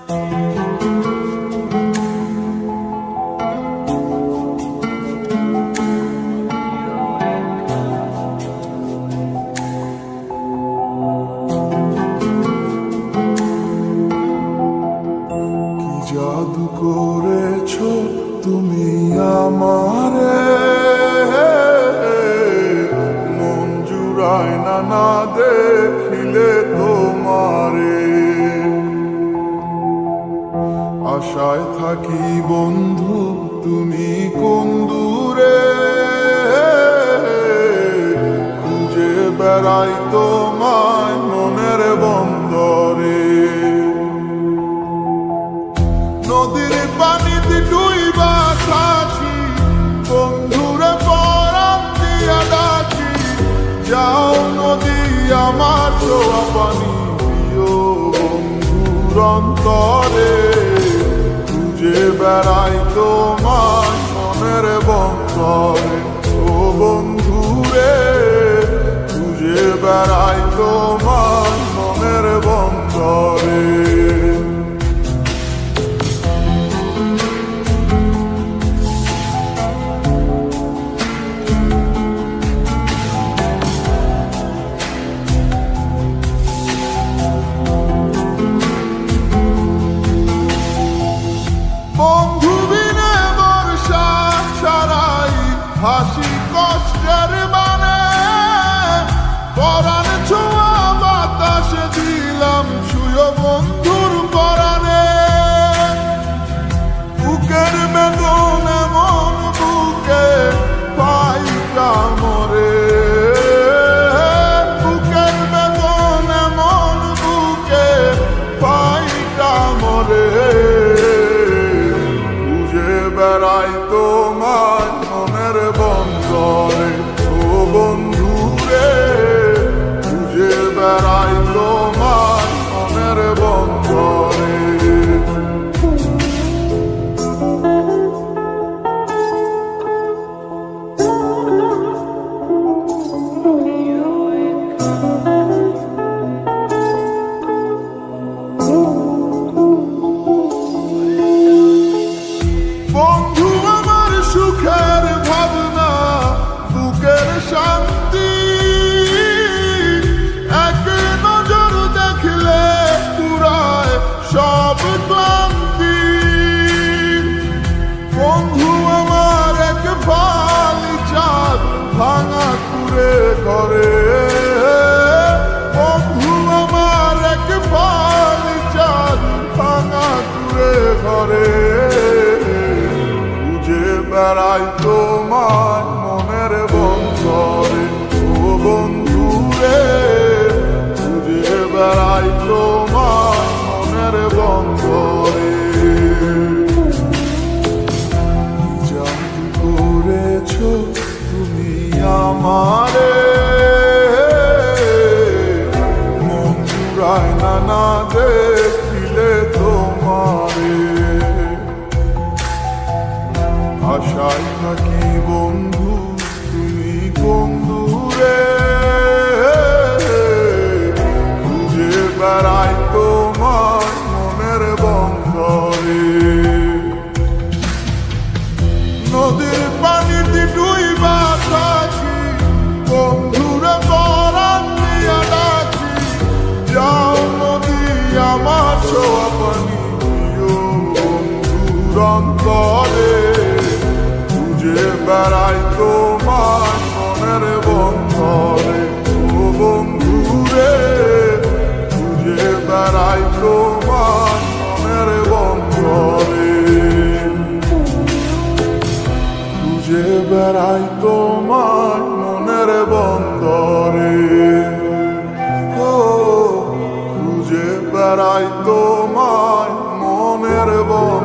জাদু করেছো তুমি আমারে, মন জুড়ায় না দেখিলে তোমারে। আশায় থাকি বন্ধু তুমি কোন দূরে, খুঁজে বেড়াই তোমায় মনের বন্দরে। নদীর পানিতে ডুইবা থাকি, বন্ধুরে পরাণ দিয়া ডাকি। যাও নদী আমার ছোঁয়া পানি দিও বন্ধুর অন্তরে, খুঁজে বেড়াই তোমার মনের বন্দরে। ও বন্ধুরে খুঁজে বেড়াই তোমার মনের বন্দরে। বন্ধু বিনে বর্ষা ছাড়াই হাসি কষ্টের মানে, পরাণ ছোঁয়া বাতাসে দিলাম শুয় বন্ধুর পরাণে। বুকের বেদন এমন বুকে পাই কামরে, বুকের বেদন এমন বুকে পাই কামরে। বেড়াই তোমার মনের বন্দরে, ও বন্ধুরে খুঁজে বেড়াই তোমার মনের বন্দরে। বন্ধু আমার সুখের ভাবনা, বুকের শান্তি, এক নজর দেখলে পুরায় সব ক্লান্তি। বন্ধু আমার এক ফালি চাঁদ ভাঙা কুড়ে ঘরে, বন্ধু আমার এক ফালি চাঁদ ভাঙা কুড়ে ঘরে। বেড়াই তোমার মনের বন্দরে, ও বন্ধুরে খুঁজে বেড়াই তোমার মনের বন্দরে। জাদু করেছো তুমি আমারে, মন জুড়ায় না দেখিলে তোমারে। আশায় থাকি বন্ধু তুমি কোন দূরে, খুঁজে বেড়াই তোমার মনের বন্দরে। নদীর পানিতে ডুইবা থাকি, বন্ধুরে পরাণ দিয়া ডাকি। যাও নদী আমার ছোঁয়া পানি দিও বন্ধুর অন্তরে, খুঁজে বেড়াই তোমার মনের বন্দরে। ও বন্ধুরে খুঁজে বেড়াই তোমার মনের বন্দরে, খুঁজে বেড়াই তোমার মনের বন্দরে। ও খুঁজে বেড়াই তোমার মনের বন্দরে।